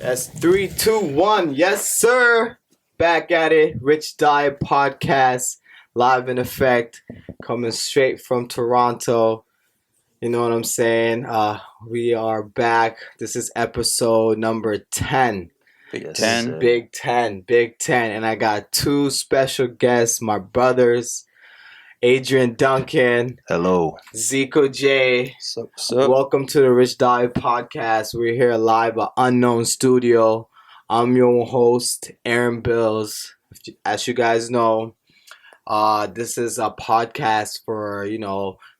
That's 3, 2, 1. Yes, sir. Back at it. RICHDIET Podcast. Live in effect. Coming straight from Toronto. You know what I'm saying? We are back. This is episode number 10. Big 10. Big 10. Big 10. And I got two special guests, my brothers. Adrian, Duncan. Hello. Zecko J. Sup? Welcome to the RICHDIET Podcast. We're here live at Unknown Studio. I'm your host, Aaron Bills. As you guys know, this is a podcast for,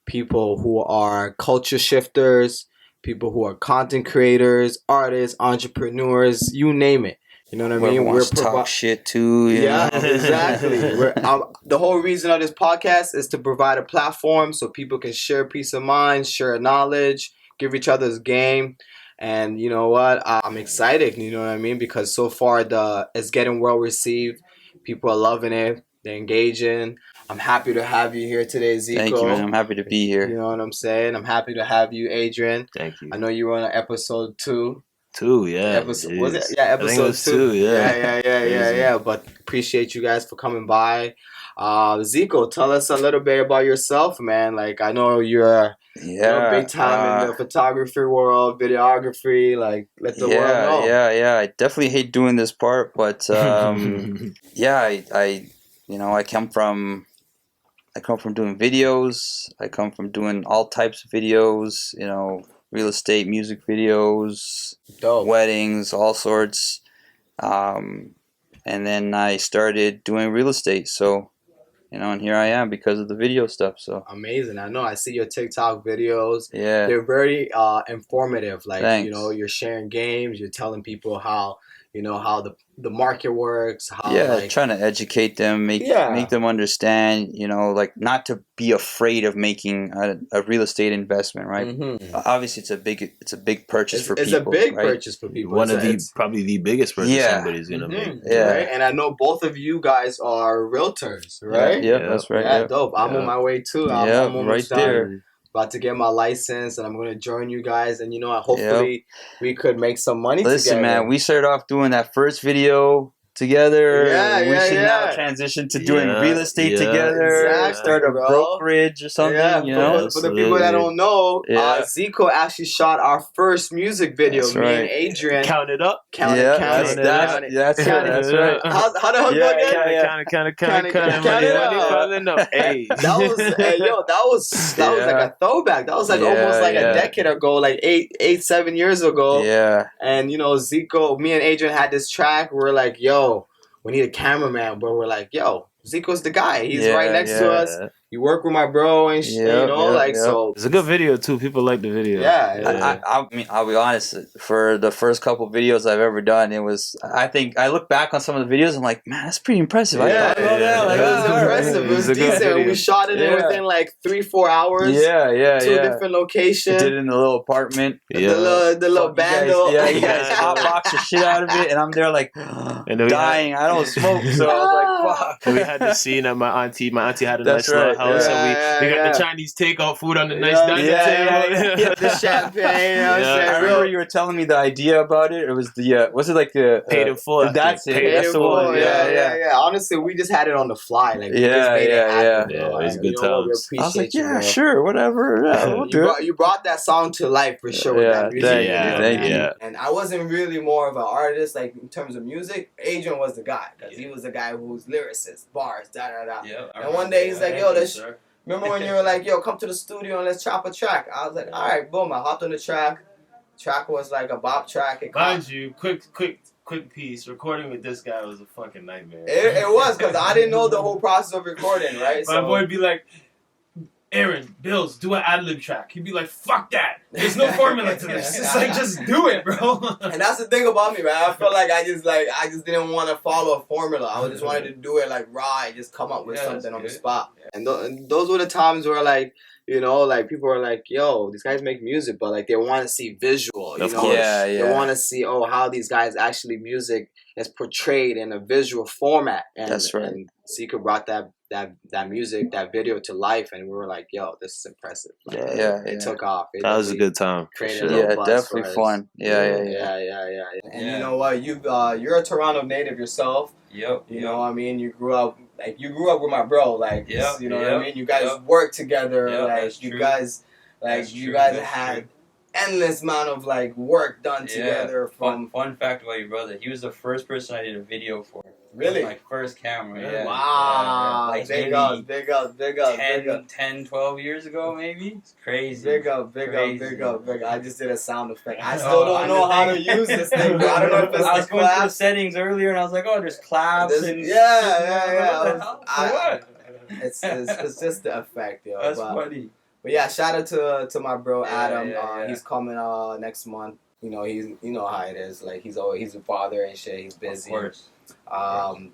people who are culture shifters, people who are content creators, artists, entrepreneurs, you name it. You know what I mean? We're talk shit too. Yeah, exactly. The whole reason of this podcast is to provide a platform so people can share peace of mind, share knowledge, give each other's game. And you know what? I'm excited, you know what I mean? Because so far it's getting well received. People are loving it. They're engaging. I'm happy to have you here today, Zecko. Thank you, man. I'm happy to be here. You know what I'm saying? I'm happy to have you, Adrian. Thank you. I know you were on episode 2. 2, yeah. Was it? Yeah, episode I think it was 2. Yeah. Yeah. But appreciate you guys for coming by. Zecko, tell us a little bit about yourself, man. Like, I know you're big time in the photography world, videography. Like, let the world know. Yeah. I definitely hate doing this part, but I come from doing videos. I come from doing all types of videos. Real estate, music videos, Dope. Weddings, all sorts. And then I started doing real estate. So, and here I am because of the video stuff. So amazing. I know. I see your TikTok videos. Yeah. They're very informative. Like, Thanks. You're sharing games. You're telling people how the market works. Trying to educate them, make them understand, not to be afraid of making a real estate investment, right? Mm-hmm. Obviously, it's a big purchase for people. It's a big right? purchase for people. Probably the biggest purchase somebody's gonna make. Yeah, right? And I know both of you guys are realtors, right? Yeah, that's right. Yeah, dope. I'm on my way too. I'm right there. About to get my license, and I'm going to join you guys, and hopefully we could make some money together. Listen, man, we started off doing that first video together. We should now transition to doing real estate together. Exactly, start a brokerage or something. For the people that don't know, Zecko actually shot our first music video. That's me right. and Adrian. Count it up. Count it. That's right. How the hell go again? Count it up. Hey. That was like a throwback. That was like almost like a decade ago, like 7 years ago. Yeah. And Zecko, me and Adrian had this track. We're like, yo, we need a cameraman. But we're like, yo, Zecko's the guy. He's right next to us. You work with my bro and so. It's a good video too. People like the video. Yeah. I mean, I'll be honest. For the first couple videos I've ever done, I think I look back on some of the videos. I'm like, man, that's pretty impressive. It was impressive. It was decent. We shot it in within like 3-4 hours. Two different locations. Did it in a little apartment. The little bando. You guys hotbox the shit out of it, and I'm there like dying. I don't smoke, so I was like, fuck. We had the scene at my auntie. My auntie had a That's nice right. little house. We got the Chinese takeout food on the nice dining table. The champagne. I remember you were telling me the idea about it. It was the paid in full. That's it. That's the one. Yeah. Honestly, we just had it on the fly. Like, we just made it happen. Yeah, it was good times. We I was like, appreciate sure, whatever. Yeah, we'll do it. You brought that song to life for sure with that music. Thank you. And I wasn't really more of an artist, like in terms of music. Adrian was the guy because he was the guy who was lyricist, bars, And one day he's like, yo, remember when you were like, yo, come to the studio and let's chop a track? I was like, all right, boom. I hopped on the track. Track was like a bop track. Mind you, quick piece. Recording with this guy was a fucking nightmare. It was because I didn't know the whole process of recording, right? My boy would be like, Aaron, Bills, do an ad-lib track. He'd be like, fuck that. There's no formula to this. It's like, just do it, bro. And that's the thing about me, man. I felt like I just didn't want to follow a formula. I just wanted to do it like raw and just come up with something on the spot. And those were the times where like, you know, like people are like, yo, these guys make music, but like they want to see visual, you Of know, course. they want to see how these guys actually music is portrayed in a visual format, and That's right. And Zecko brought that music, that video to life, and we were like, yo, this is impressive. Like, it took off. That was a good time. Created Sure. a little buzz definitely for us. fun. Yeah. And you know what? You're a Toronto native yourself. Yep. You know what I mean? You grew up with my bro. Like, Yep, you know what I yep, mean? You guys yep. worked together. Yep, like, that's you true. guys, That's you true, guys that's had true. endless amount of like work done together. Fun fact about your brother, he was the first person I did a video for. Really? My first camera, yeah. Wow. Like Big maybe ups, big ups, big ups, big ups. 10, 12 years ago, maybe? It's crazy. Big up, big up, Crazy. big up, big up. I just did a sound effect. I Oh, still don't know how to use this thing, bro. I don't know if it's I was the going through the claps. settings earlier and I was like, oh, there's claps and... Yeah. What the hell? For what? It's just the effect, yo. That's but, funny. But yeah, shout out to my bro Adam. Yeah. He's coming next month. You know, you know how it is. Like he's a father and shit. He's busy. Of course.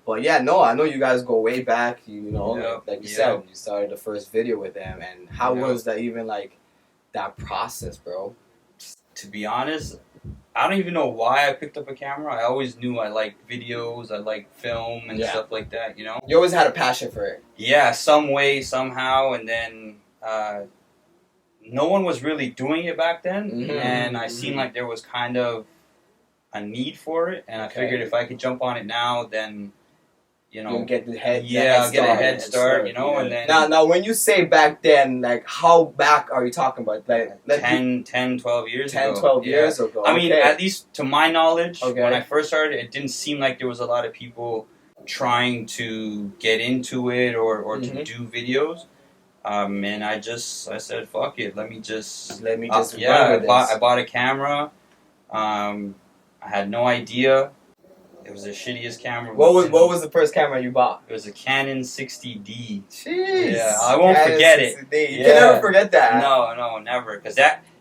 But yeah, no, I know you guys go way back. You know, Yep, like you yep. said, you started the first video with him. And how Yep. was that even like that process, bro? To be honest, I don't even know why I picked up a camera. I always knew I liked videos, I liked film and Yeah. stuff like that, you know? You always had a passion for it. Yeah, some way, somehow, and then no one was really doing it back then, Mhm. and I seen like there was kind of a need for it, and I Okay. figured if I could jump on it now, then, you know... You'll get the head. I'll get a head start, you know, yeah. and then... Now, when you say back then, like how back are you talking about? Like 10, 12 years 10, ago. 12 Yeah. years ago. I mean, okay. at least to my knowledge, Okay. when I first started, it didn't seem like there was a lot of people trying to get into it or Mhm. to do videos. And I said, fuck it, let me just run with I this. bought a camera. I had no idea. It was the shittiest camera. What was the first camera you bought? It was a Canon 60D. Jeez. Yeah, I won't forget it. You Yeah. can never forget that. No, never. Because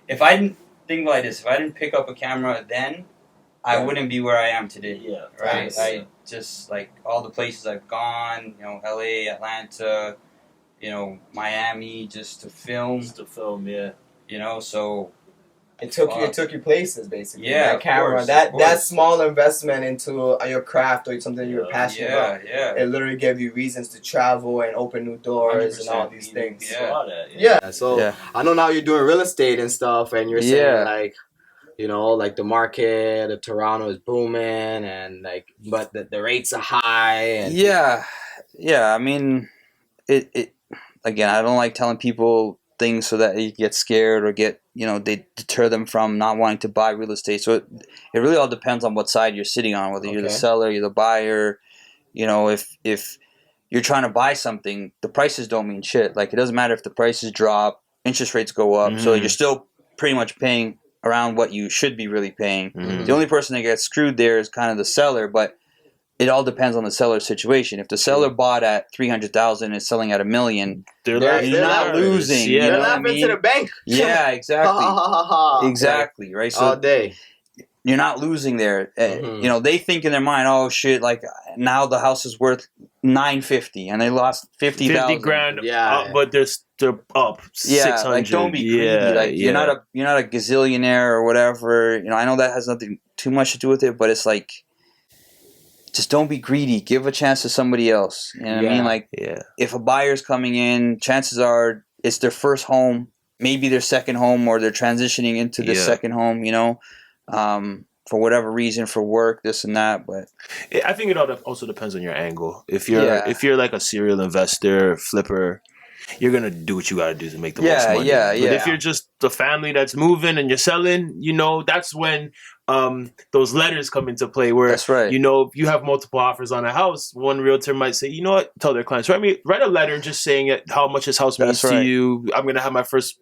if I didn't think like this, if I didn't pick up a camera then, I Yeah. wouldn't be where I am today. Yeah. Right? Nice. I just, like, all the places I've gone, you know, LA, Atlanta, you know, Miami, just to film, Just to film, yeah. you know, so... It took you places basically. Yeah, that of camera, course, that of course. that small investment into your craft or something you're passionate about. Yeah. It literally gave you reasons to travel and open new doors and all 100%. these things. Yeah. Saw that, Yeah. So Yeah. I know now you're doing real estate and stuff, and you're saying Yeah. like, you know, like the market of Toronto is booming, and like, but the rates are high. And Yeah. I mean, it again, I don't like telling people things so that you get scared or they deter them from not wanting to buy real estate. So it really all depends on what side you're sitting on, whether you're the Okay. seller, you're the buyer. You know, if you're trying to buy something, the prices don't mean shit. Like, it doesn't matter if the prices drop, interest rates go up, so Mhm. you're still pretty much paying around what you should be really paying. Mhm. The only person that gets screwed there is kind of the seller, but it all depends on the seller's situation. If the seller bought at $300,000 and is selling at $1 million, They're you're not losing. Yeah. You You're know what I laughing mean? to the bank. Yeah, exactly. Ha. Exactly, right? All So day. you're not losing there. Mhm. You know, they think in their mind, oh shit, like now the house is worth $950 and they lost 50,000. 50 grand, Yeah. but they're up 600. Like, don't be greedy. Yeah, Like, you're not a gazillionaire or whatever. You know, I know that has nothing too much to do with it, but it's like, just don't be greedy. Give a chance to somebody else. You know what I mean? Like, Yeah. if a buyer's coming in, chances are it's their first home, maybe their second home, or they're transitioning into the Yeah. second home, you know, for whatever reason, for work, this and that. But I think it also depends on your angle. If you're Yeah. if you're like a serial investor, flipper, you're gonna do what you gotta do to make the most money. Yeah. But if you're just the family that's moving and you're selling, you know, that's when those letters come into play where That's right. you know, if you have multiple offers on a house, one realtor might say, you know what, tell their clients, write a letter just saying how much this house means That's to right. you. I'm gonna have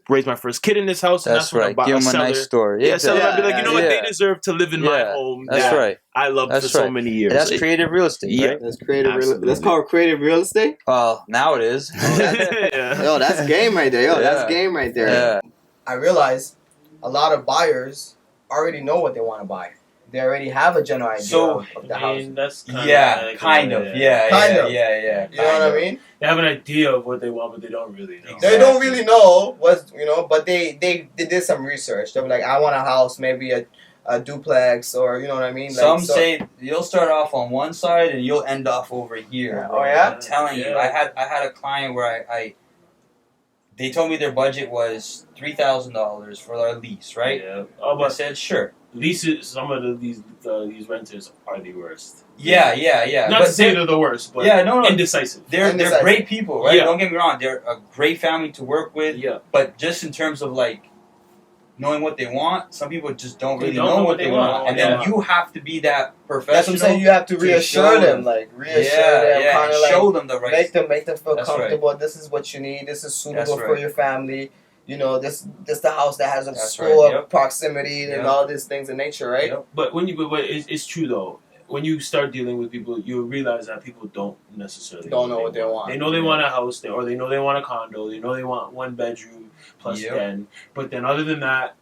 raise my first kid in this house, and that's that's when right. I Give buy them a nice story. Yeah, seller might be like, you know what, Yeah. they deserve to live in my Yeah. home. That's that right. I loved That's for so right. many years. That's creative real estate, Yeah. right? That's creative. Absolutely. That's called creative real estate. Well, now it is. Yeah. Yo, that's game right there. Yo, that's Yeah. game right there. Yeah. I realize a lot of buyers already know what they want to buy. they already have a general idea So, of the I house. mean, that's kind of Yeah, like, kind of. Kind Yeah. of. You know what I mean? They have an idea of what they want, but they don't really know. They don't really know what's, but they did some research. They were like, I want a house, maybe a duplex, or you know what I mean. Like, Some say you'll start off on one side and you'll end off over here. Yeah. Oh, yeah? I'm telling you, I had a client where they told me their budget was $3,000 for their lease, right? Yeah. I But said sure. leases, some of these renters are the worst. Yeah. Not But to say they're the worst, but no. indecisive. They're great people, right? Yeah. Don't get me wrong. They're a great family to work with. Yeah. But just in terms of like knowing what they want, some people just don't They really don't know what they want. And then Yeah. you have to be that professional. that's what I'm saying. You have to reassure show them, them. kind of like show them the right. make them feel That's comfortable. This is what you need. This is suitable That's for right. your family. This the house that has a That's school right, of yep. proximity and Yep. all these things in nature, right? Yep. But it's true though. When you start dealing with people, you realize that people don't necessarily Don't know what they want. They know they want a house, or they know they want a condo. They know they want 1 bedroom plus Yep. den. But then other than that,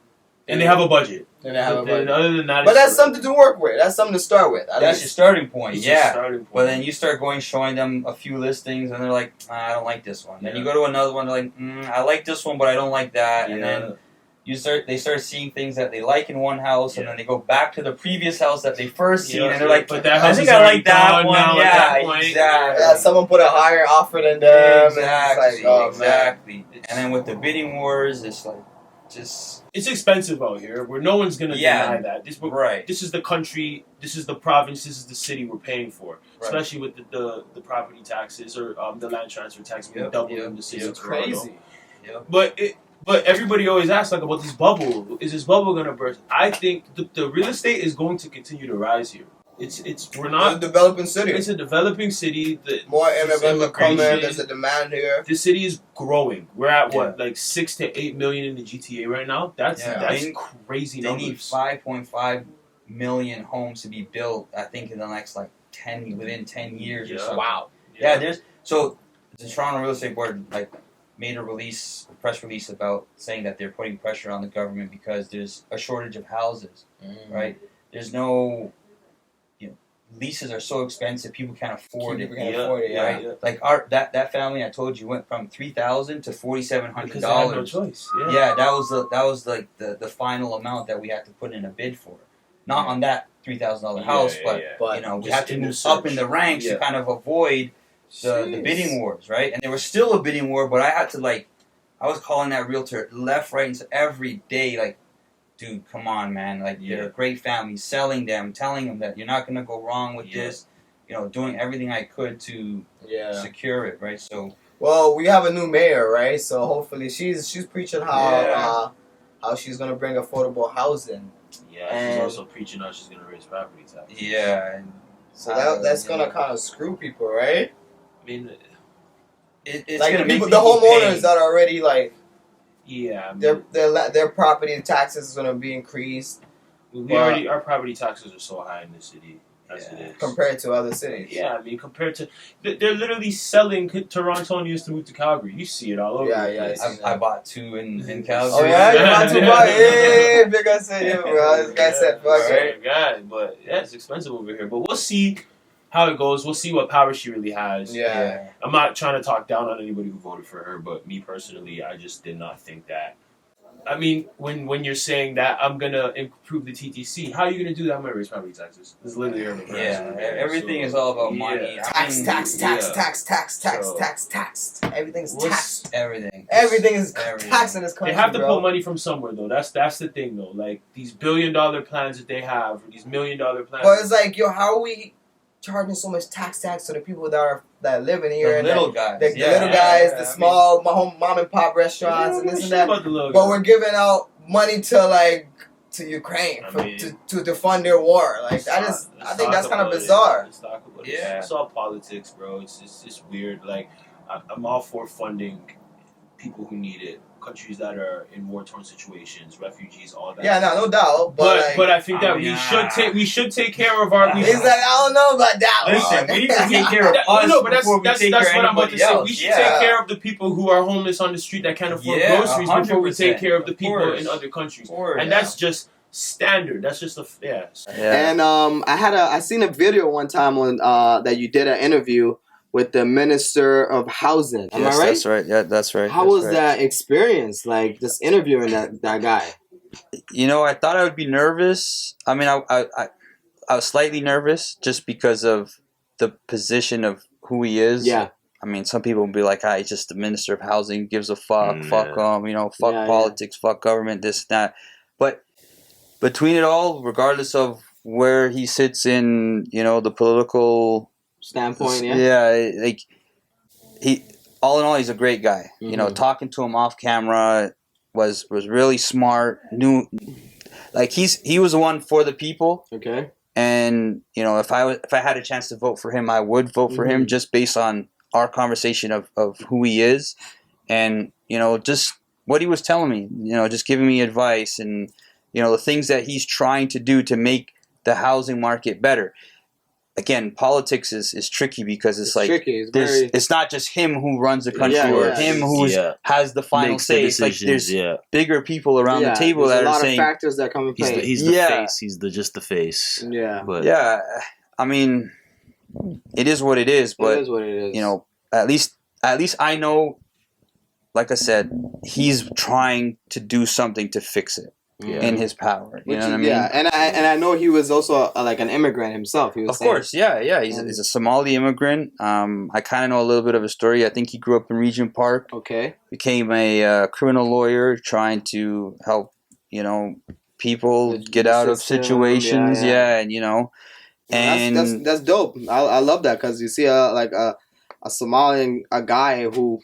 and they have a budget. And they have a But then budget. other than that, But it's that's something to work with. That's something to start with. At That's your least. starting point. it's your Yeah. starting point. But then you start showing them a few listings, and they're like, I don't like this one. Then Yeah. you go to another one, they're like, I like this one, but I don't like that. And Yeah. then they start seeing things that they like in one house, and Yeah. then they go back to the previous house that they first seen, Yeah, and they're like, but that I house think is I already like that gone one. now at Yeah, that point. exactly. Yeah, someone put a higher offer than them. Exactly. And it's like, oh, man. exactly. And then with the bidding wars, it's like just it's expensive out here. Where no one's gonna deny that. right. This is the country. This is the province. This is the city we're paying for. Right. Especially with the property taxes or the land transfer tax being Yep, doubled yep, in the city. yep. of Toronto. Crazy. But everybody always asks about this bubble. Is this bubble gonna burst? I think the real estate is going to continue to rise here. We're It's not. a developing city. It's a developing city. More immigrants are coming. immigration. There's a demand here. The city is growing. We're at what, Yeah. like 6 to 8 million in the GTA right now. That's They- crazy They need numbers. 5.5 million homes to be built. I think in the next within 10 years or Yeah. something. Wow. Yeah, the Toronto Real Estate Board made a press release about saying that they're putting pressure on the government because there's a shortage of houses, right? There's no, leases are so expensive, people can't afford it. People can't afford it, yeah. Right? Like that family I told you went from $3,000 to $4,700. Because they had no choice. Yeah. Yeah, that was like the final amount that we had to put in a bid for. Not on that $3,000 house, but we Just had to in the move up in search. the ranks Yeah. to kind of avoid the bidding wars, right? And there was still a bidding war, but I had to I was calling that realtor left, right, and every day, like, dude, come on, man, they're a great family, selling them, telling them that you're not gonna go wrong with this, doing everything I could to secure it, right? So, well, we have a new mayor, right? So hopefully she's preaching how she's gonna bring affordable housing. Yeah, And- she's also preaching how she's gonna raise property taxes. yeah, and So that's gonna kind of screw people, right? I mean, it's Like gonna make the people homeowners pay. that are already yeah. I mean, their property taxes is gonna be increased our property taxes are so high in the city as it is. compared to other cities. Yeah, I mean, compared to they're literally selling Torontonians to move to Calgary. You see it all over. Yeah, the yeah, place. I bought 2 in Calgary. Oh yeah, you want to buy? Hey, big I said, yeah, bro. This guy said, fuck it. Right, guy, but yeah, it's expensive over here. But we'll see how it goes. We'll see what power she really has. Yeah. I'm not trying to talk down on anybody who voted for her, but me personally, I just did not think that. I mean, when you're saying that I'm gonna improve the TTC, how are you gonna do that? I'm gonna raise property taxes. It's literally everything. Everything is all about money. Tax. So- Everything's taxed. Everything. Everything is Everything. taxed in this They country, have to bro. pull money from somewhere, though. That's the thing, though. Like these $1 billion plans that they have, or these $1 million plans. But it's like, yo, how are we charging so much tax to the people that live in here? The and little that, guys. the little guys, the I small mom and pop restaurants and this and that. About the little But guys. we're giving out money to Ukraine I for, mean- to fund their war. Like Let's that is, talk I think that's kind of about it. bizarre. Let's talk about it. Yeah. It's all politics, bro. It's just weird. Like I'm all for funding people who need it, countries that are in war-torn situations, refugees, all that. Yeah, no doubt. But But I think that yeah. we should take care of our. he's like, I don't know about that Listen, one. we need to take care of That- us no, but that's before we take care of what I'm about to anybody say. else. We should Yeah. take care of the people who are homeless on the street that can't afford Yeah, groceries before we take 100%, care of the of people course. in other countries. Of course. And that's just standard. That's just Yeah. And I seen a video one time on that you did an interview with the Minister of Housing. Am I right? That's right. Yeah, that's right. How was that experience? Like just interviewing that guy. You know, I thought I would be nervous. I mean, I was slightly nervous just because of the position of who he is. Yeah. I mean, some people will be like, he's just the Minister of Housing, gives a fuck, fuck fuck politics, fuck government, this, that. But between it all, regardless of where he sits in, the political standpoint, like all in all, he's a great guy. Mm-hmm. Talking to him off camera was really smart. He was the one for the people. Okay. And if I had a chance to vote for him, I would vote for him just based on our conversation of who he is, and just what he was telling me. Just giving me advice and the things that he's trying to do to make the housing market better. Again, politics is tricky because it's like tricky. It's not just him who runs the country or him who has the final say. It's like there's bigger people around the table that are saying a lot of factors that come in play. He's the face. He's just the face. Yeah. But I mean, it is what it is. But it is what it is. At least I know. Like I said, he's trying to do something to fix it. In his power, you know what I mean? Yeah, and I know he was also like an immigrant himself. He was of course, yeah. He's a Somali immigrant. I kind of know a little bit of his story. I think he grew up in Regent Park. Okay. Became a criminal lawyer, trying to help people get out of situations. And that's dope. I love that because you see a Somalian guy who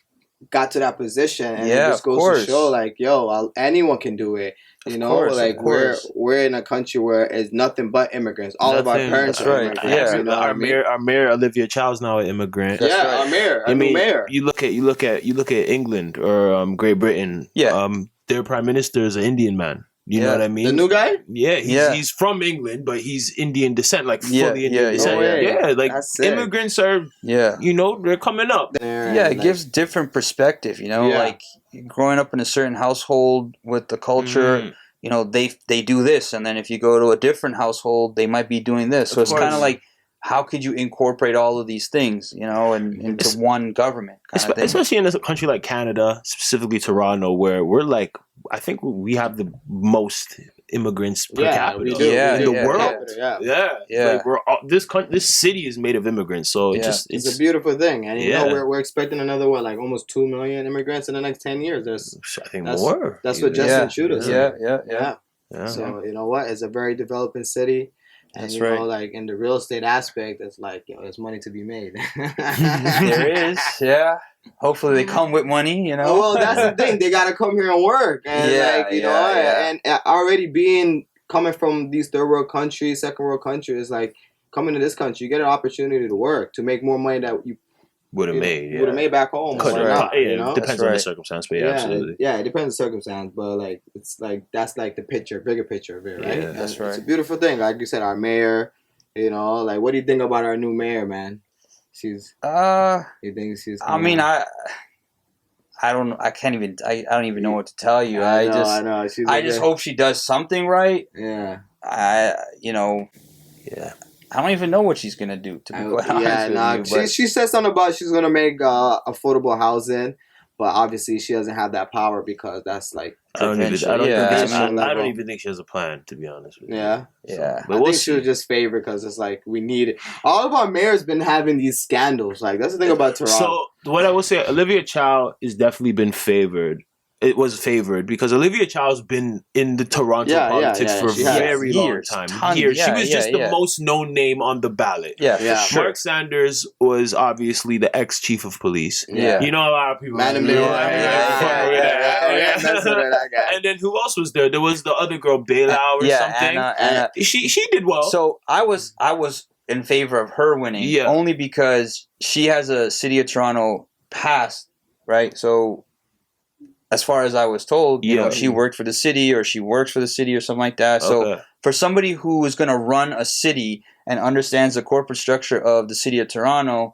got to that position, and it just goes to show anyone can do it. We're in a country where it's nothing but immigrants. All of our parents are immigrants. Our mayor Olivia Child's now an immigrant. Our mayor, new mayor. You look at England or Great Britain. Yeah. Their prime minister is an Indian man. You know what I mean? The new guy? Yeah, he's from England, but he's Indian descent, like fully Indian descent. Like immigrants are, they're coming up. It gives different perspective, like growing up in a certain household with the culture, they do this, and then if you go to a different household, they might be doing this. So it's kind of like, how could you incorporate all of these things, into one government? Especially in a country like Canada, specifically Toronto, where we're like, I think we have the most immigrants per capita in the world. Like this city is made of immigrants, so it's a beautiful thing. And we're expecting another almost 2 million immigrants in the next 10 years. I think more. That's what Justin Trudeau said. Yeah. So you know what? It's a very developing city. And like in the real estate aspect, it's like there's money to be made. There is, Hopefully they come with money, Well, that's the thing. They gotta come here and work, and and already coming from these third world countries, second world countries, like coming to this country, you get an opportunity to work to make more money that you would have made back home. It depends on the circumstance, but absolutely. Yeah, it depends on the circumstance, but like it's like that's like the bigger picture of it, right? Yeah, that's right. It's a beautiful thing. Like you said, our mayor, like what do you think about our new mayor, man? You think she's I mean, I don't even know what to tell you. I know. I just hope she does something right. Yeah. I don't even know what she's gonna do. To be quite honest with you, she said something about she's gonna make affordable housing, but obviously she doesn't have that power because that's like I don't even think she has a plan, to be honest with you. Yeah. But I think she was just favored because it's like we need it. All of our mayors been having these scandals. Like that's the thing about Toronto. So what I would say, Olivia Chow has definitely been favored. It was favored because Olivia Chow's been in the Toronto politics for a very long time. She was just the most known name on the ballot. Mark Sanders was obviously the ex-chief of police. Yeah. A lot of people. And then who else was there? There was the other girl, Bailow or something. Anna. She did well. So I was in favor of her winning only because she has a City of Toronto past, right? So as far as I was told, she worked for the city or she works for the city or something like that. So for somebody who is going to run a city and understands the corporate structure of the City of Toronto,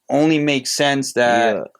only makes sense that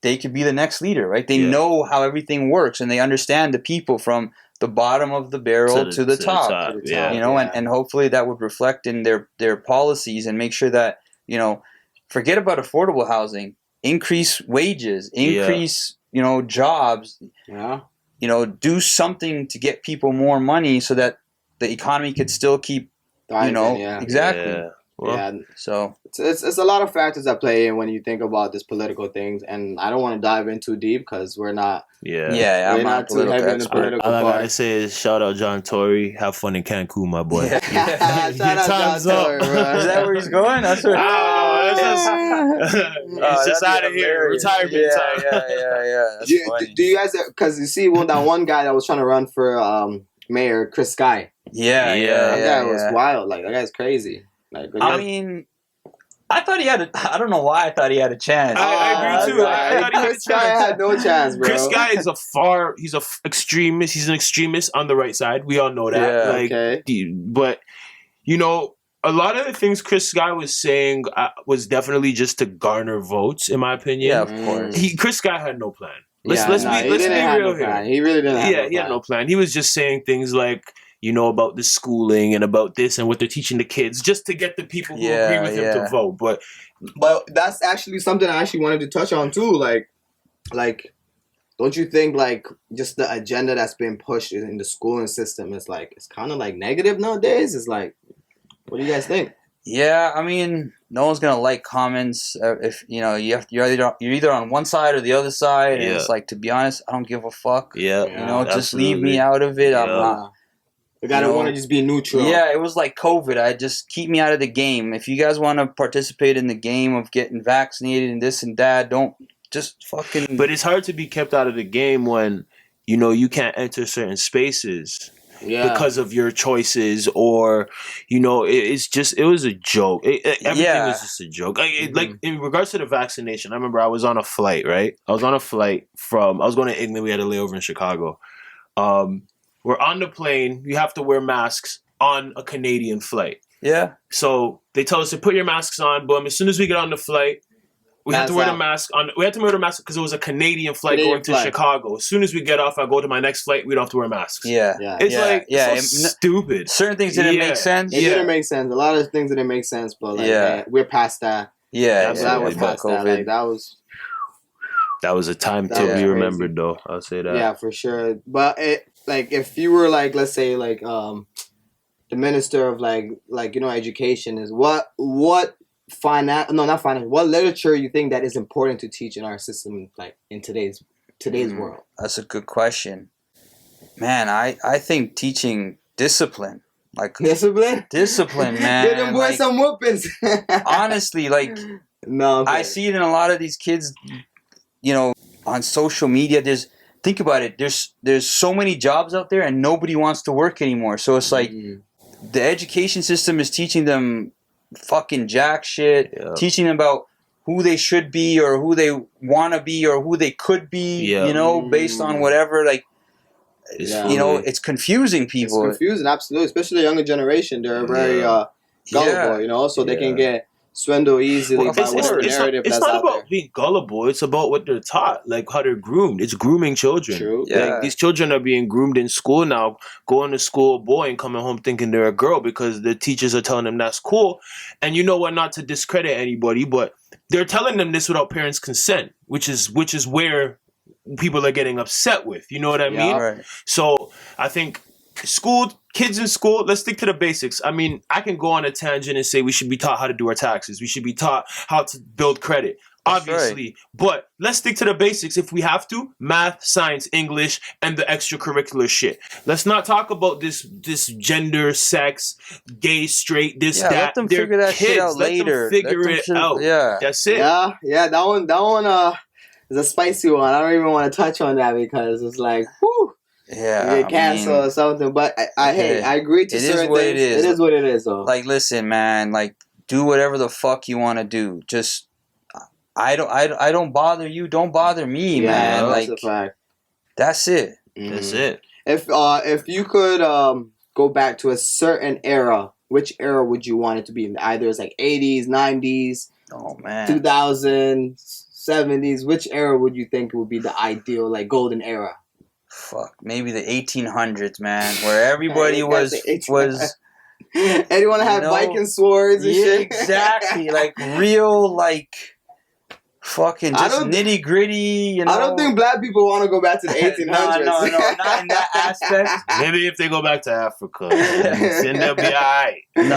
they could be the next leader, right? They know how everything works and they understand the people from the bottom of the barrel to the top. Yeah. You know, and hopefully that would reflect in their policies and make sure that, you know, forget about affordable housing, increase wages, increase, you know, jobs, you know, do something to get people more money so that the economy could still keep, you know, exactly. Yeah. Well, so it's a lot of factors that play in when you think about this political things, and I don't want to dive in too deep because we're not. I'm not too heavy in the political part. All I gotta say is shout out John Tory. Have fun in Cancun, my boy. Shout out John Tory, bro. Is that where he's going? That's where. He's just out of here. Retirement time. Yeah. That's funny. Do you guys? Because you see, that one guy that was trying to run for mayor, Chris Sky. Yeah. That guy was wild. Like that guy's crazy. Like, I mean, I thought he had I don't know why I thought he had a chance. I agree too. I thought he had a chance. Chris Guy had no chance, bro. Chris Guy is he's an extremist. He's an extremist on the right side. We all know that. Yeah, okay. But, you know, a lot of the things Chris Guy was saying was definitely just to garner votes, in my opinion. Yeah, of course. Chris Guy had no plan. Let's be real here. He really didn't have no plan. He had no plan. He was just saying things like, you know, about the schooling and about this and what they're teaching the kids just to get the people who agree with him to vote. But that's actually something I actually wanted to touch on too. Like, don't you think like just the agenda that's been pushed in the schooling system is like it's kind of like negative nowadays? It's like, what do you guys think? Yeah, I mean, no one's gonna like comments if you know you're either on one side or the other side, and it's like, to be honest, I don't give a fuck. Yeah, you know, just leave me out of it. I'm not. You gotta want to just be neutral. Yeah, it was like COVID. I just keep me out of the game. If you guys want to participate in the game of getting vaccinated and this and that, don't just fucking. But it's hard to be kept out of the game when, you know, you can't enter certain spaces because of your choices, or, you know, it was a joke. Everything was just a joke. Like in regards to the vaccination, I remember I was on a flight, right? I was on a flight I was going to England. We had a layover in Chicago. We're on the plane. You have to wear masks on a Canadian flight. Yeah. So they tell us to put your masks on. Boom. As soon as we get on the flight, we had to wear the mask on. We had to wear the mask because it was a Canadian flight going to Chicago. As soon as we get off, I go to my next flight. We don't have to wear masks. Yeah. It's stupid. Certain things didn't make sense. It didn't make sense. A lot of things didn't make sense, but like we're past that. That was past that. Like that was a time to be remembered, though. I'll say that. Yeah, for sure. But like if you were like, let's say like the minister of like you know, education is what literature you think that is important to teach in our system, like in today's world? That's a good question, man. I think teaching discipline, man. Give them boys some whoopings. Honestly, like I see it in a lot of these kids, you know, on social media. Think about it. There's so many jobs out there and nobody wants to work anymore. So it's like the education system is teaching them fucking jack shit, teaching them about who they should be or who they want to be or who they could be, you know, based on whatever. Like, you know, it's confusing people. It's confusing, absolutely. Especially the younger generation. They're very gullible, you know, so they can get swindle easily by whatever narrative that's out there. It's not about being gullible. It's about what they're taught, like how they're groomed. It's grooming children. True. Like, these children are being groomed in school now, going to school a boy and coming home thinking they're a girl because the teachers are telling them that's cool. And you know what, not to discredit anybody, but they're telling them this without parents' consent, which is where people are getting upset with. You know what I mean? Right. So I think kids in school, let's stick to the basics. I mean, I can go on a tangent and say we should be taught how to do our taxes. We should be taught how to build credit, obviously. Right. But let's stick to the basics if we have to. Math, science, English, and the extracurricular shit. Let's not talk about this gender, sex, gay, straight, that. Let them figure that shit out later. Let them figure it out. Yeah. That's it. Yeah, that one is a spicy one. I don't even want to touch on that because it's like, whew. Yeah, you get canceled or something, but I agree to certain things. It is what it is, though. Like, listen, man, like, do whatever the fuck you want to do. Just, I don't bother you. Don't bother me, man. That's like, a fact. That's it. That's it. If you could go back to a certain era, which era would you want it to be? Either it's like 80s, 90s, 2000s, 70s. Which era would you think would be the ideal, like, golden era? maybe the 1800s, man, where everybody was. Anyone had Viking swords and shit. Exactly, like real, like fucking just nitty gritty. You know, I don't think black people want to go back to the 1800s. no, not in that aspect. Maybe if they go back to Africa, then they'll be alright. No,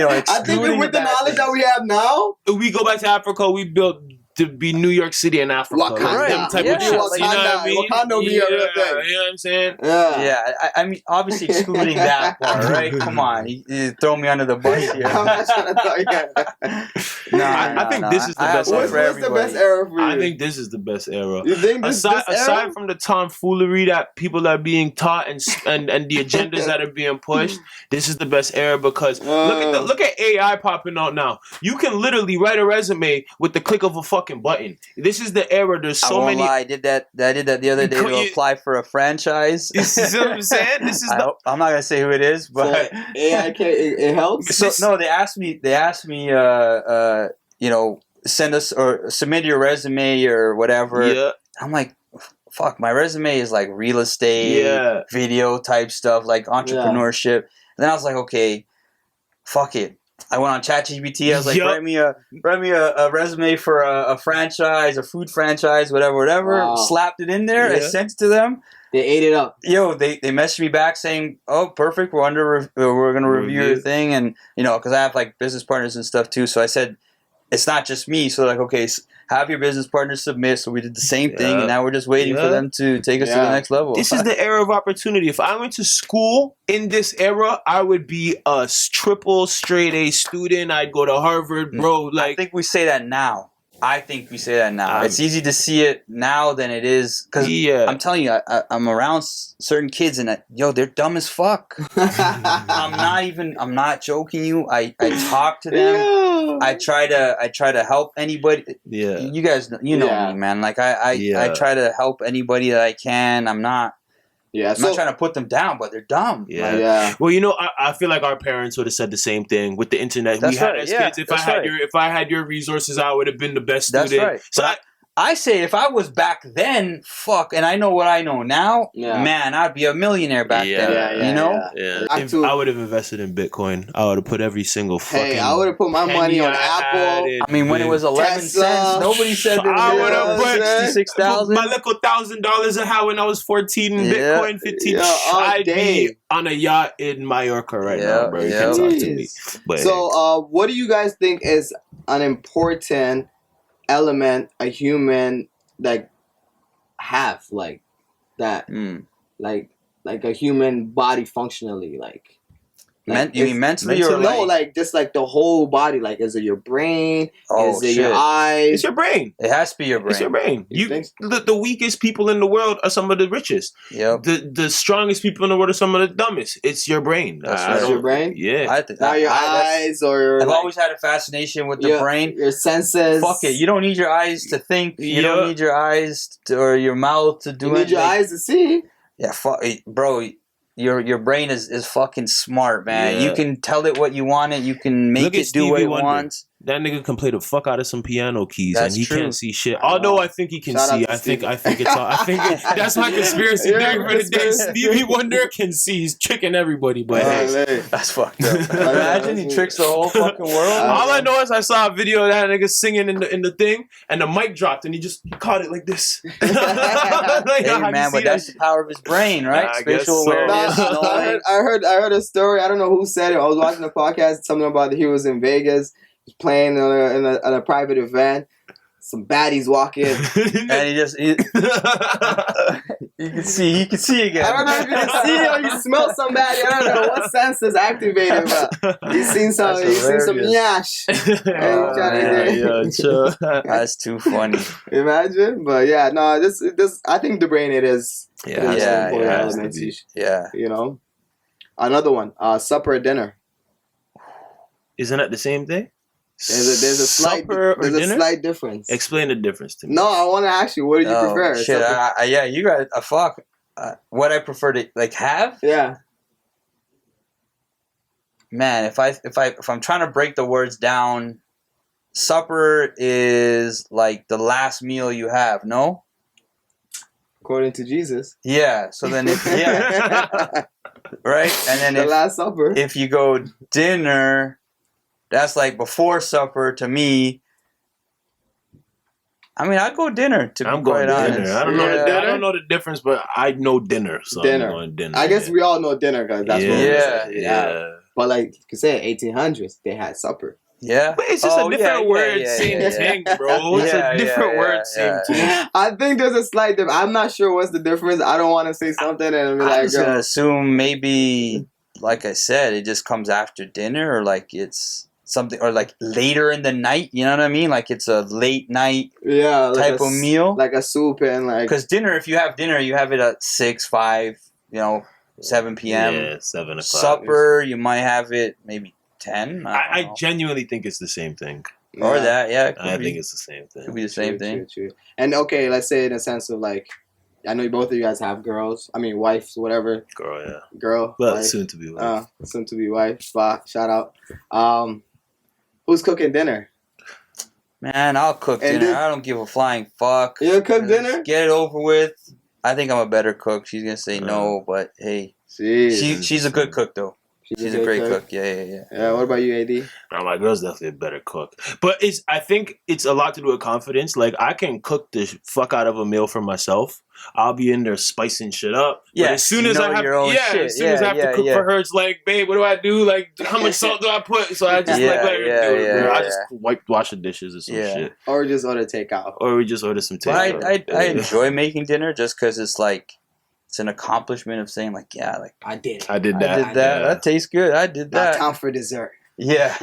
I think with the knowledge that we have now, if we go back to Africa, we built to be New York City and Africa. Wakanda. Them type of shit. You know what I mean? Wakanda be a real thing. You know what I'm saying? Yeah. I mean, obviously excluding that part, right? Come on, you throw me under the bus here. I'm not trying to throw you. I think this is the best era. What's the best era for you? I think this is the best era. You think this aside from the tomfoolery that people are being taught and the agendas that are being pushed, this is the best era because look at AI popping out now. You can literally write a resume with the click of a fucking button. This is the era. There's so many. I did that the other day to apply for a franchise. You see what I'm saying? This is I'm not gonna say who it is, but so AI it helps. So no, they asked me, send us or submit your resume or whatever. Yeah. I'm like, fuck, my resume is like real estate, video type stuff, like entrepreneurship. And then I was like, okay, fuck it. I went on ChatGPT. I was like, write me a resume for a franchise, a food franchise, whatever. Wow. Slapped it in there. I sent it to them. They ate it up. They messaged me back saying, "Oh, perfect. We're gonna review your thing," and because I have like business partners and stuff too. So I said, it's not just me. So like, okay, have your business partners submit. So we did the same thing, and now we're just waiting for them to take us to the next level. This is the era of opportunity. If I went to school in this era, I would be a triple straight A student. I'd go to Harvard, bro. Like, I think we say that now. It's easy to see it now than it is because I'm telling you, I'm around certain kids and they're dumb as fuck. I'm not joking you. I talk to them. I try to help anybody. Yeah, you guys, know me, man. Like I try to help anybody that I can. I'm not trying to put them down, but they're dumb. Yeah. Well, I feel like our parents would have said the same thing with the internet. That's we had as kids. If I had your resources, I would have been the best student. That's right. So I say if I was back then, and I know what I know now, man, I'd be a millionaire back then. I would have invested in Bitcoin. I would have put every single fucking. Hey, I would have put my money on Apple. I mean, when it was 11 cents, nobody said that. I would have put 66,000. My little $1,000 I had when I was 14 in Bitcoin, 15. I'd be on a yacht in Mallorca right now, bro. You can talk to me. But so, what do you guys think is an important element a human have like that like a human body functionally you mean mentally or just like the whole body, like is it your brain, is it your eyes? It's your brain. It has to be your brain. It's your brain. The weakest people in the world are some of the richest. The strongest people in the world are some of the dumbest. It's your brain. That's your brain. Yeah. Eyes or I've always had a fascination with the brain. Your senses. Fuck it. You don't need your eyes to think. You don't need your eyes or your mouth to do it. You need your eyes to see. Yeah, fuck it, bro. Your brain is fucking smart, man. You can tell it what you want it. You can make it do what it wants. That nigga can play the fuck out of some piano keys, and he can't see shit. Although I think he can see. I think it's all. I think that's my conspiracy theory for the day. Stevie Wonder can see. He's tricking everybody, but that's fucked up. Imagine he tricks the whole fucking world. All I know is I saw a video of that nigga singing in the thing, and the mic dropped, and he caught it like this. Hey man, but that's the power of his brain, right? Spatial awareness. I heard a story. I don't know who said it. I was watching a podcast. Something about he was in Vegas. He's playing in a private event. Some baddies walk in, and you can see again. I don't know if you can see or you smell somebody. I don't know what sense is activated, but he's seen some nyash. That's too funny. Imagine, but this I think the brain it is. Another one. Supper or dinner. Isn't that the same thing? There's a slight difference. Explain the difference to me. No, I want to ask you, what do you prefer? Shit, you got fuck. What I prefer to have? Yeah. Man, if I'm trying to break the words down, supper is like the last meal you have. No. According to Jesus. Yeah. So then right? And then the Last Supper. If you go dinner, that's like before supper to me. I mean, I'd go dinner to be quite honest. I don't know the difference, but I know dinner. So I'm going dinner. I guess we all know dinner because that's what we say. Yeah. But like you said, 1800s, they had supper. Yeah. But it's just a different word, same thing, bro. It's a different word, same thing. I think there's a slight difference. I'm not sure what's the difference. I don't want to say something and be like, I'm just going to assume maybe, like I said, it just comes after dinner or like it's something, or like later in the night, you know what I mean? Like it's a late night type of meal. Like a soup and like... Because dinner, if you have dinner, you have it at 6, 5, 7 p.m. Yeah, 7 o'clock. Supper, you might have it maybe 10. I genuinely think it's the same thing. Or that, I think it's the same thing. Could be the same thing. True. And okay, let's say in a sense of like, I know both of you guys have girls. I mean, wives, whatever. Girl. Well, wife. soon to be wife. Soon to be wife. Shout out. Who's cooking dinner? Man, I'll cook dinner. I don't give a flying fuck. You'll cook dinner? Get it over with. I think I'm a better cook. She's gonna say no, but hey, she's a good cook though. She's a great cook. Yeah. What about you, AD? No, my girl's definitely a better cook. But I think it's a lot to do with confidence. Like, I can cook the fuck out of a meal for myself. I'll be in there spicing shit up. Yeah, but as soon as I have to cook for her, it's like, babe, what do I do? Like, how much salt do I put? So I just let her do it. I just wash the dishes or some shit. Or just order takeout. Or we just order some takeout. I enjoy making dinner just because it's like, it's an accomplishment of saying like, I did it. I did that. That tastes good. I did that. Now time for dessert. Yeah.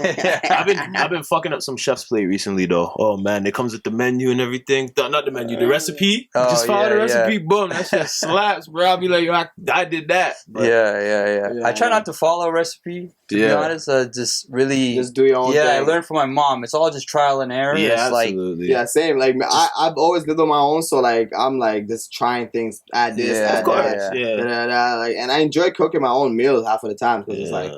I've been fucking up some chef's plate recently though. Oh man, it comes with the menu and everything. Not the menu, the recipe. Just follow the recipe. Boom, that shit slaps, bro. I'll be like, I did that. But yeah. I try not to follow a recipe. To be honest, just do your own thing. I learned from my mom. It's all just trial and error. Yeah, it's absolutely. Same. Like I've always lived on my own, so like I'm like just trying things. Add this, add that. Like, and I enjoy cooking my own meals half of the time because it's like,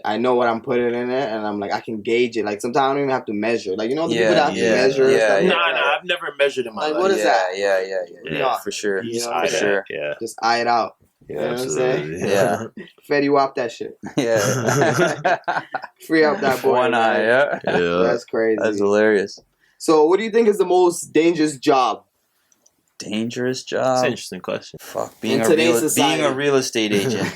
I know what I'm putting in it, and I'm like, I can gauge it. Like, sometimes I don't even have to measure. Like, the people that have to measure. I've never measured in my life. What is that? Yeah, for sure. For sure. Yeah. Just eye it out. Yeah, you know absolutely. What I'm saying? Yeah. Fetty wap that shit. Yeah. Free up that boy. One eye, yeah. That's crazy. That's hilarious. So, what do you think is the most dangerous job? Dangerous job? That's an interesting question. Fuck, being a real estate agent.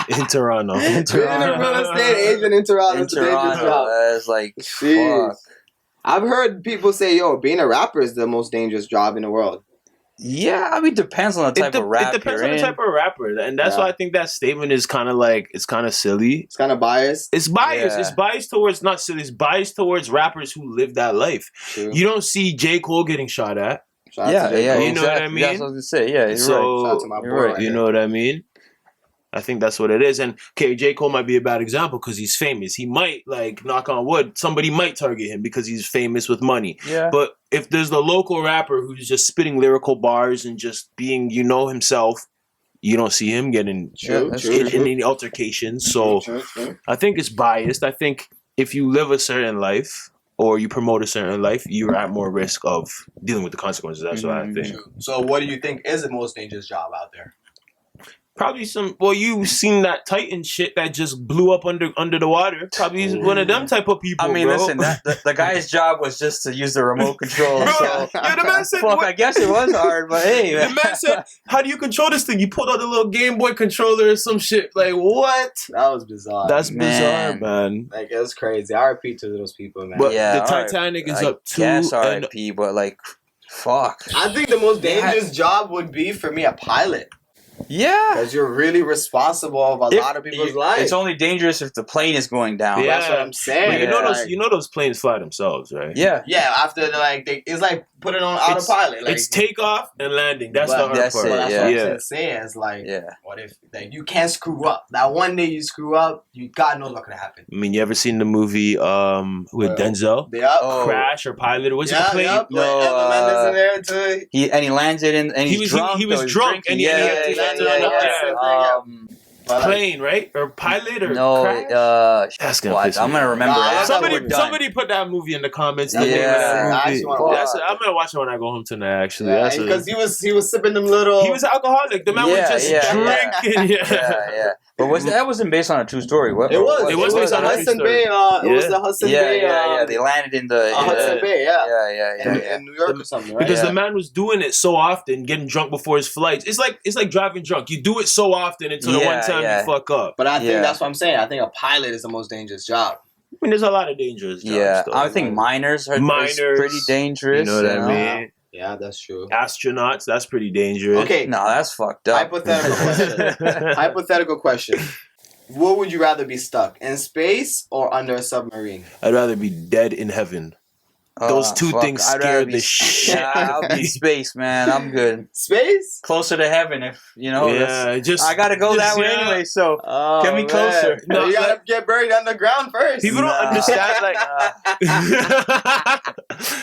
In Toronto. Being a real estate agent in Toronto is a dangerous job. That's like, fuck. I've heard people say, being a rapper is the most dangerous job in the world. Yeah, I mean, depends on the type of rap. It depends on the type of rapper, and that's why I think that statement is kind of like it's kind of silly. It's kind of biased. It's biased. It's biased towards not silly. It's biased towards rappers who live that life. True. You don't see J. Cole getting shot at. You know what I mean. That's what I was gonna say. Yeah, you're right. You know what I mean. I think that's what it is. And okay, J. Cole might be a bad example because he's famous. He might, like, knock on wood, somebody might target him because he's famous with money. Yeah. But if there's the local rapper who's just spitting lyrical bars and just being, himself, you don't see him getting in any altercations. So I think it's biased. I think if you live a certain life or you promote a certain life, you're at more risk of dealing with the consequences. That's what I think. So what do you think is the most dangerous job out there? Probably you've seen that Titan shit that just blew up under the water. Probably he's one of them type of people. I mean, bro. listen, the guy's job was just to use the remote control. So, the man said, I guess it was hard, but hey, man. The man said, "How do you control this thing?" You pulled out the little Game Boy controller or some shit. Like, what? That was bizarre. That's bizarre, man. Like, it was crazy. RIP to those people, man. But the Titanic is up to. Yes, RIP, but like, fuck. I think the most dangerous job would be for me a pilot. Yeah, because you're really responsible of a lot of people's lives. It's only dangerous if the plane is going down. Yeah, that's what I'm saying. But you know those planes fly themselves, right? Yeah. After it's like put it on autopilot. Like, it's takeoff and landing. That's the hard part. That's what I'm saying. It's like, what if you can't screw up? That one day you screw up, God knows what could happen. I mean, you ever seen the movie with Denzel? Crash or Pilot? Was it the plane? No, Mendes in there too. He lands it in, and he's drunk. He was drunk, and he landed on Plane, right? Or pilot or no, crash? That's gonna piss me I'm gonna off. remember. Somebody put that movie in the comments. Yeah. I'm gonna watch it when I go home tonight. Actually, because he was sipping them little. He was alcoholic. The man was just drinking. Yeah. But that wasn't based on a true story. It was based on Hudson Bay. It was the Hudson Bay. Yeah. They landed in the Hudson Bay. In New York or something, right? Because the man was doing it so often, getting drunk before his flights. It's like driving drunk. You do it so often until the one time you fuck up. But I think that's what I'm saying. I think a pilot is the most dangerous job. I mean, there's a lot of dangerous jobs. I think miners are pretty dangerous. You know what I mean? Yeah, that's true. Astronauts, that's pretty dangerous. Okay. No, that's fucked up. Hypothetical question. What would you rather be stuck? In space or under a submarine? I'd rather be dead in heaven. Those two things scare the shit. I'll be in space, man. I'm good. Space? Closer to heaven, if you know. Yeah, I gotta go that way anyway. So get me closer. No, you gotta get buried underground first. People don't understand.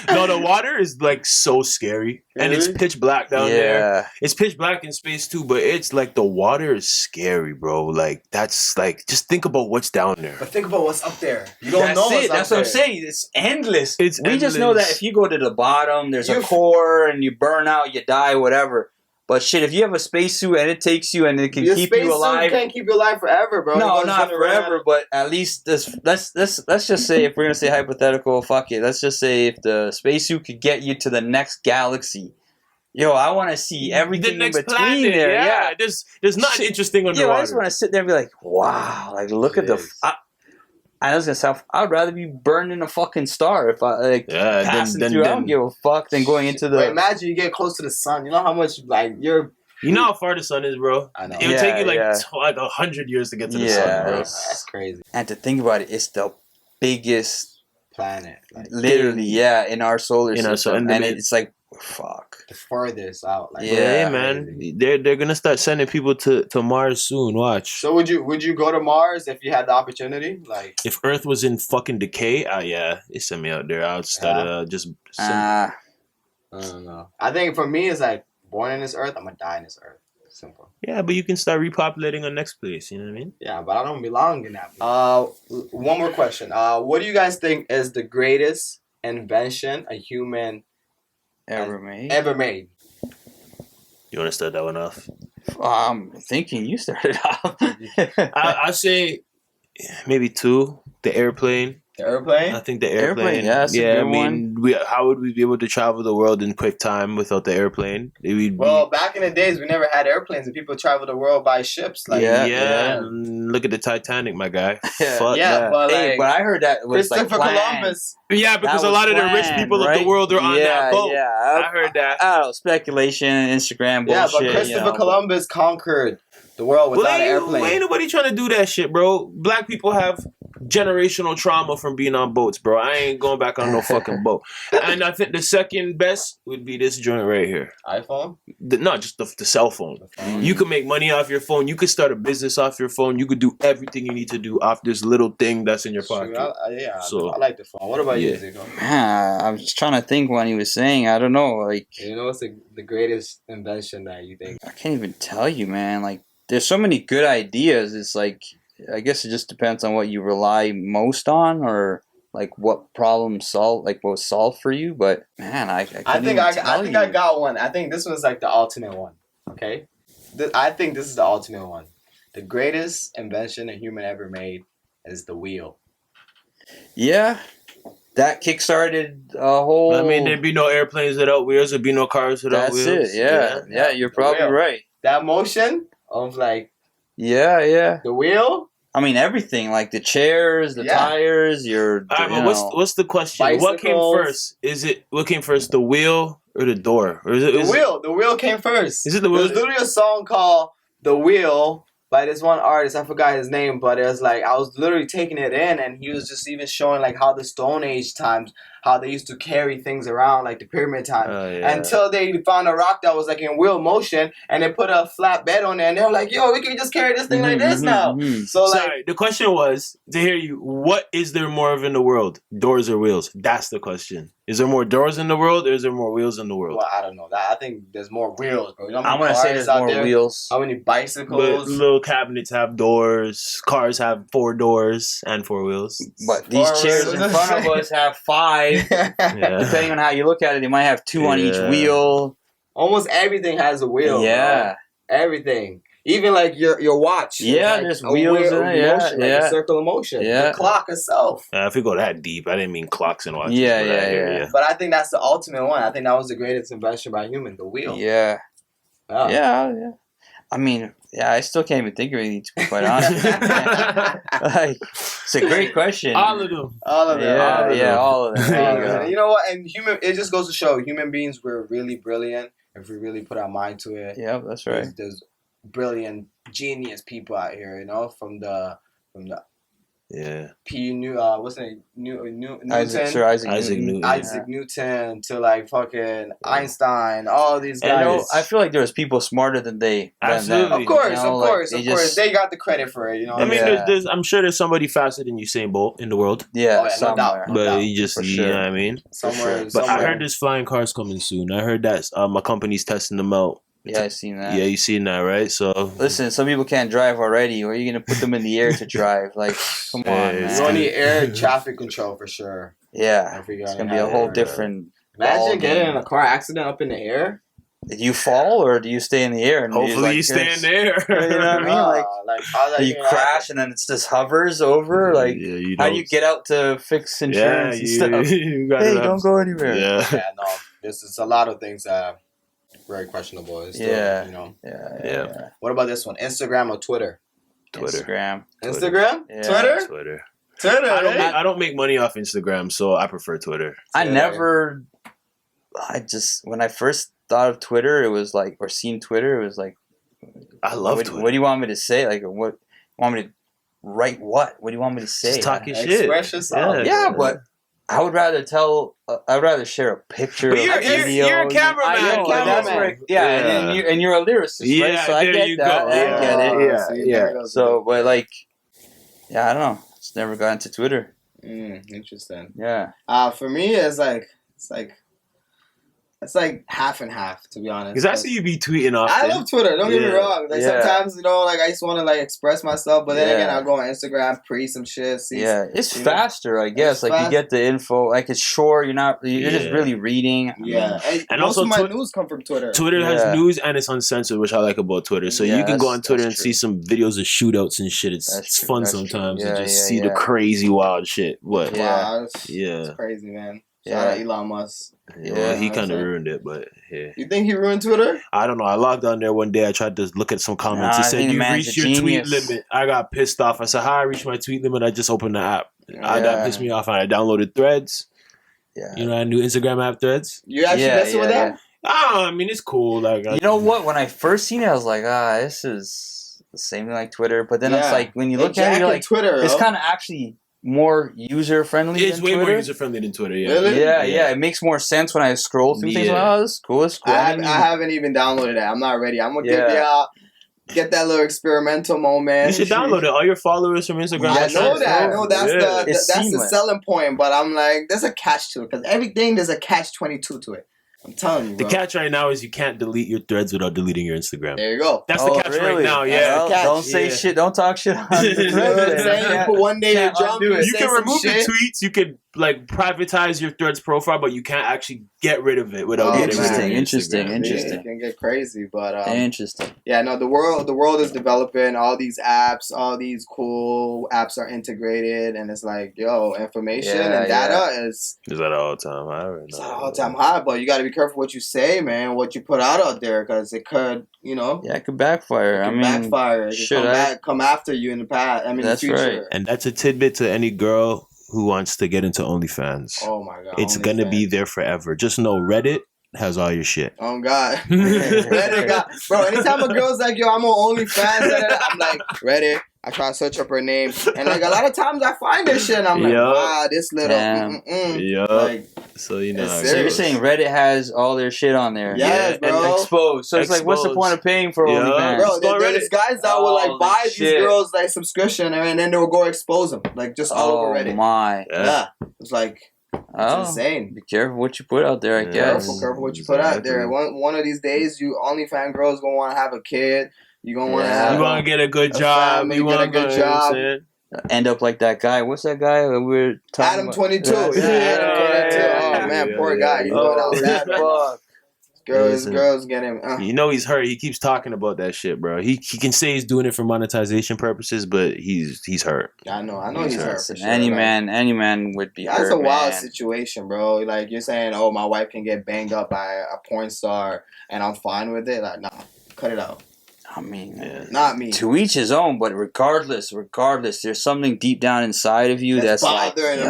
No, the water is like so scary, and it's pitch black down there. It's pitch black in space too, but it's like the water is scary, bro. Like that's like just think about what's down there. But think about what's up there. You don't know what's up there. That's what I'm saying. It's endless. We just know that if you go to the bottom, there's a core and you burn out, you die, whatever. But shit, if you have a spacesuit and it takes you and it can keep you alive, can't keep you alive forever, bro. No, not forever, but at least let's just say if we're gonna say hypothetical, fuck it. Let's just say if the spacesuit could get you to the next galaxy. Yo, I want to see everything in between planet, there. Yeah, there's nothing interesting underwater. Yo, I just want to sit there and be like, wow, like look at the. I was gonna say, I'd rather be burned in a fucking star if I passing through. I don't give a fuck than going into the. Wait, imagine you get close to the sun. You know how much you're. You know how far the sun is, bro. I know. It would take you like 100 years to get to the sun, bro. That's crazy. And to think about it, it's the biggest planet, literally, in our solar system, and it's like. Fuck. The farthest out. Man. They're gonna start sending people to Mars soon. Watch. So would you go to Mars if you had the opportunity? Like if Earth was in fucking decay, they send me out there. I would start I don't know. I think for me it's like born in this Earth, I'm gonna die in this Earth. Simple. Yeah, but you can start repopulating on next place. You know what I mean? Yeah, but I don't belong in that place. One more question. What do you guys think is the greatest invention a human ever made? You want to start that one off? I'm thinking you started off. I say maybe two. The airplane. The airplane? I think the airplane. That's a good one. How would we be able to travel the world in quick time without the airplane? Back in the days, we never had airplanes and people traveled the world by ships. Look at the Titanic, my guy. But I heard that was Christopher Columbus. Yeah, because a lot of the rich people of the world are on that boat. Yeah, I heard that. Oh, speculation, Instagram bullshit. Yeah, but Christopher Columbus conquered the world without an airplane. Ain't nobody trying to do that shit, bro. Black people have generational trauma from being on boats, bro. I ain't going back on no fucking boat. And I think the second best would be this joint right here. iPhone? Just the cell phone. You can make money off your phone. You could start a business off your phone. You could do everything you need to do off this little thing that's in your pocket. I like the phone. What about you, Zecko? Man, I was trying to think when he was saying. I don't know. Like, you know what's the greatest invention that you think? I can't even tell you, man. Like, there's so many good ideas. It's like, I guess it just depends on what you rely most on, or like what problem was solved for you. But man, I think I got one. I think this one's like the ultimate one. Okay, I think this is the ultimate one. The greatest invention a human ever made is the wheel. Yeah. That kickstarted a whole. I mean, there'd be no airplanes without wheels. There'd be no cars without wheels. That's it. Yeah. You're probably right. That motion of like. Yeah. The wheel. I mean, everything like the chairs, the tires. What's the question? Bicycles. What came first? What came first, the wheel or the door? Or is it the wheel? The wheel came first. Is it the wheel? There's literally a song called "The Wheel" by this one artist. I forgot his name, but it was like I was literally taking it in, and he was just even showing like how the Stone Age times, how they used to carry things around, like the pyramid time, until they found a rock that was like in wheel motion, and they put a flat bed on there, and they were like, "Yo, we can just carry this thing like this now." So sorry, the question was to hear you. What is there more of in the world, doors or wheels? That's the question. Is there more doors in the world, or is there more wheels in the world? Well, I don't know. I think there's more wheels, bro. You know how I'm many gonna say cars there's out more there? wheels. How many But bicycles? little cabinets have doors. Cars have 4 doors and 4 wheels. But these chairs in front of us have 5. Yeah. Depending on how you look at it, they might have 2 on each wheel. Almost everything has a wheel. Yeah. Bro. Everything. Even like your watch. Yeah, like there's wheels in it. Yeah, motion, like yeah. a circle of motion. Yeah. The clock itself. If we go that deep, I didn't mean clocks and watches. Yeah, but I yeah, hear yeah. ya. But I think that's the ultimate one. I think that was the greatest invention by human, the wheel. Yeah. Oh. Yeah. I mean, I still can't even think of anything, to be quite honest. Like, it's a great question. All of them. All of them. All of them. There you go. You know what? And it just goes to show human beings we're really brilliant if we really put our mind to it. Yeah, that's right. There's brilliant, genius people out here. You know, from the what's his name? Newton. Isaac Newton. Isaac Newton to like fucking Einstein. All these guys. I feel like there's people smarter than they. Absolutely. Of course, you know, of course. just, They got the credit for it. You know. I mean, Yeah. I'm sure there's somebody faster than Usain Bolt in the world. Yeah, no somewhere. doubt. But you just, For you sure. know what I mean? Somewhere. But I heard there's flying cars coming soon. I heard that my company's testing them out. Yeah, I seen that. Yeah, you seen that, right? So Listen, some people can't drive already. Where are you gonna put them in the air to drive? Like, come on, Yeah, You man. need air traffic control for sure. Yeah, If you're it's gonna gonna be a have whole air. different. Imagine ballgame. getting in a car accident up in the air. Do you fall or do you stay in the air? And hopefully you stay in there. You know what I mean? Like, how that you even crash happen? and then it just hovers over. Like, yeah, you how don't- do you get out to fix insurance and stuff? you gotta Hey, have- don't go anywhere. Yeah. Yeah, no. This is a lot of things that are very questionable. It's still, Yeah. You know. Yeah. What about this one? Instagram or Twitter? Twitter. Instagram. Instagram? Yeah. Twitter? Twitter. Twitter. I don't make money off Instagram, so I prefer Twitter. When I first thought of Twitter, it was like, or seen Twitter, it was like, I love what, Twitter. what do you want me to say? Like, what, want me to write what? What do you want me to say? Just talk your shit. Express yourself. Yeah, but I would rather I'd rather share a picture. But of you're- a video. you're a cameraman. I know, You're a that's cameraman. where, yeah, and you're a lyricist, Yeah, right? So I there get you that. go. I get it. Yeah, See, yeah. there goes So, but like, yeah, I don't know. It's never gotten to Twitter. Interesting. Yeah. For me, it's like half and half, to be honest. Because I see you be tweeting often. I love Twitter. Don't get me Yeah. wrong. Like Yeah. sometimes, like I just want to like express myself, but then Yeah. again, I'll go on Instagram, pre some shit. See, Yeah, it's you know, faster, I guess. it's Like fast. you get the info. Like it's short. You're just Yeah. really reading. Yeah, And most also of my Twi- news come from Twitter. Twitter has Yeah. news and it's uncensored, which I like about Twitter. So Yeah, you can go that's- on Twitter and that's see true. some videos of shootouts and shit. That's It's true, fun that's true. sometimes Yeah, to just yeah, see the yeah. crazy wild shit. What? Yeah. Wow, it's Yeah. crazy, man. Yeah. Shout out Elon Musk. Yeah, Yeah, he I'm kind of saying. ruined it, but yeah. You think he ruined Twitter? I don't know. I logged on there one day. I tried to look at some comments. Nah, It I said think the you man's reached a your tweet genius. limit. I got pissed off. I said, "How I reached my tweet limit?" I just opened the app. That Yeah. pissed me off. And I downloaded Threads. Yeah. You know, I knew Instagram app Threads. You actually messing with that? I mean, it's cool. Like, You know what? When I first seen it, I was like, this is the same thing like Twitter. But then it's Yeah. like when you They look at it, you're jacking like, Twitter. it's yo. kind of actually more user friendly. it's than way Twitter. more user friendly than Twitter. Yeah. Really? Yeah. It makes more sense when I scroll through things. Yeah. Like, oh, this is cool. It's cool. I haven't even downloaded that. I'm not ready. I'm gonna Yeah. get that little experimental moment. You should download it. All your followers from Instagram. I are know friends. that. I know that's Yeah. It's that's the seamless. selling point. But I'm like, there's a catch to it because everything there's a catch 22 to it. I'm telling you, The bro. catch right now is you can't delete your Threads without deleting your Instagram. There you go. That's the catch right now. Yeah. Well, catch, don't say yeah. shit. Don't talk shit on the You know what I'm thread. saying? You put one day to Can't jump, undo it. You say can some remove the shit. tweets. You could like privatize your Threads profile, but you can't actually get rid of it without Oh, getting rid of man. your Interesting. Instagram. It can get crazy, but Interesting. yeah, no, the world is developing. All these apps, all these cool apps are integrated, and it's like, yo, information Yeah, and data is Is that all time high right it's now? all time high. But you got to be careful what you say, man, what you put out there, because it could, Yeah, it could backfire. it I could mean, backfire. It should could come after you in the past. I mean, That's in the future. right. And that's a tidbit to any girl who wants to get into OnlyFans. Oh my god, It's gonna be OnlyFans. there forever. Just know Reddit has all your shit. Oh God, Reddit got, bro. Anytime a girl's like, yo, I'm on OnlyFans, I'm like, Reddit. I try to search up her name, and like a lot of times I find this shit, and I'm like, Yup. wow, this little, Damn. Yeah. like, So you know. It's how it so you're goes. saying Reddit has all their shit on there? yes, Yeah, bro. And exposed. So it's like, what's the Exposed. point of paying for Yeah. OnlyFans? Bro, Go on there's Reddit. guys that will like Holy buy these shit. girls like subscription, and then they'll go expose them, like just all over Reddit. my. Yeah, it's like Oh, insane. Be careful what you put out there, I guess. Careful what you put out there. One of these days, you OnlyFans girls gonna want to have a kid. You gonna want to have. You want to get a good job. Family, you want to get a good job. End up like that guy. What's that guy we were talking Adam 22. about? Adam 22. Oh man, poor guy. He's going out bad. Fuck. Girls get him. You know he's hurt. He keeps talking about that shit, bro. He can say he's doing it for monetization purposes, but he's hurt. I know he's hurt. For sure, any man would be hurt. That's a wild situation, bro. Like you're saying, oh, my wife can get banged up by a porn star, and I'm fine with it. Like, nah, cut it out. I mean, not me. To each his own, but regardless, there's something deep down inside of you that's bothering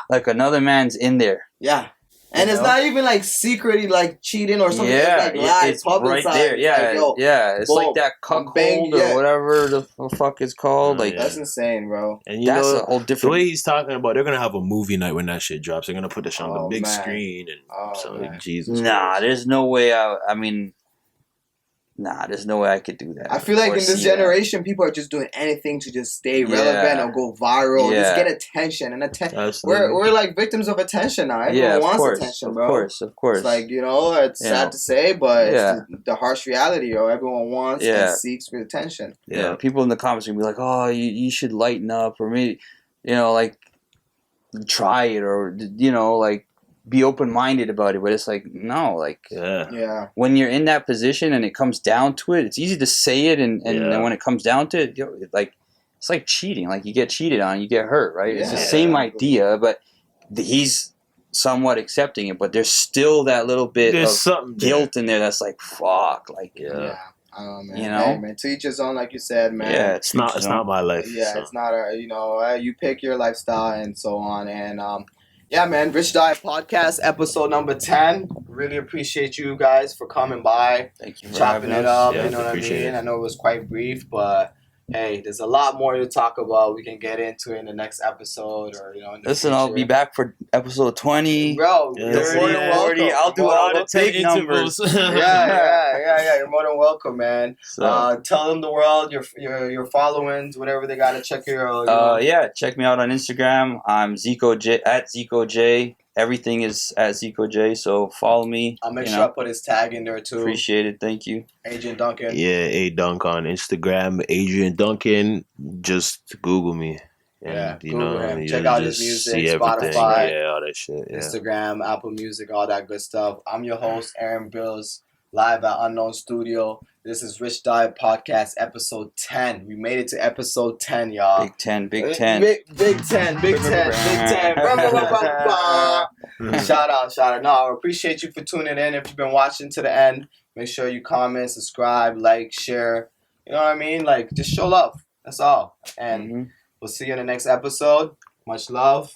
like another man's in there. Yeah. And it's not even like secretly like cheating or something. Yeah, it's like live, it's right there. Yeah, like, yeah. It's like that cuckold or whatever the fuck it's called. Like that's insane, bro. And that's a whole different. The way he's talking about, they're gonna have a movie night when that shit drops. They're gonna put this on the big screen and Jesus. Nah, there's no way. There's no way I could do that. I feel like in this generation, people are just doing anything to just stay relevant or go viral, just get attention. And we're like victims of attention now. Everyone wants attention, bro. Of course. It's like, it's sad to say, but it's the harsh reality, everyone wants and seeks for attention. Yeah, people in the comments will be like, oh, you should lighten up, or maybe, like, try it, or, like, be open-minded about it, but it's like, no, like, when you're in that position and it comes down to it, it's easy to say it, and then when it comes down to it, it's like cheating. Like, you get cheated on, you get hurt, right? It's the same idea, but he's somewhat accepting it, but there's still that little bit of guilt in there that's like, fuck, like, man. Hey, man, to each his own, like you said, man. Yeah, it's not my life. Yeah, so. It's not you pick your lifestyle and so on, and yeah, man, Rich Diet Podcast, episode number 10. Really appreciate you guys for coming by. Thank you for chopping it up, yeah, you know what I mean? I know it was quite brief, but hey, there's a lot more to talk about. We can get into it in the next episode or, in the future. I'll be back for episode 20. Bro, you're more than welcome. I'll do all the big numbers. Yeah, you're more than welcome, man. So. Tell them the world, your followings, whatever they got to check your... check me out on Instagram. I'm Zecko J, at Zecko J. Everything is at Zecko J, so follow me. I'll make sure I put his tag in there too. Appreciate it, thank you. Adrian Duncan. Yeah, Adunk on Instagram. Adrian Duncan. Just Google me. And, Google him. Check out his music, Spotify, all that shit. Yeah. Instagram, Apple Music, all that good stuff. I'm your host, Aaron Bills, live at Unknown Studio. This is Rich Diet Podcast, episode 10. We made it to episode 10, y'all. Big 10. Big 10. Shout out. No, I appreciate you for tuning in. If you've been watching to the end, make sure you comment, subscribe, like, share. You know what I mean? Like, just show love. That's all. And we'll see you in the next episode. Much love.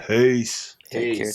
Peace. Take care.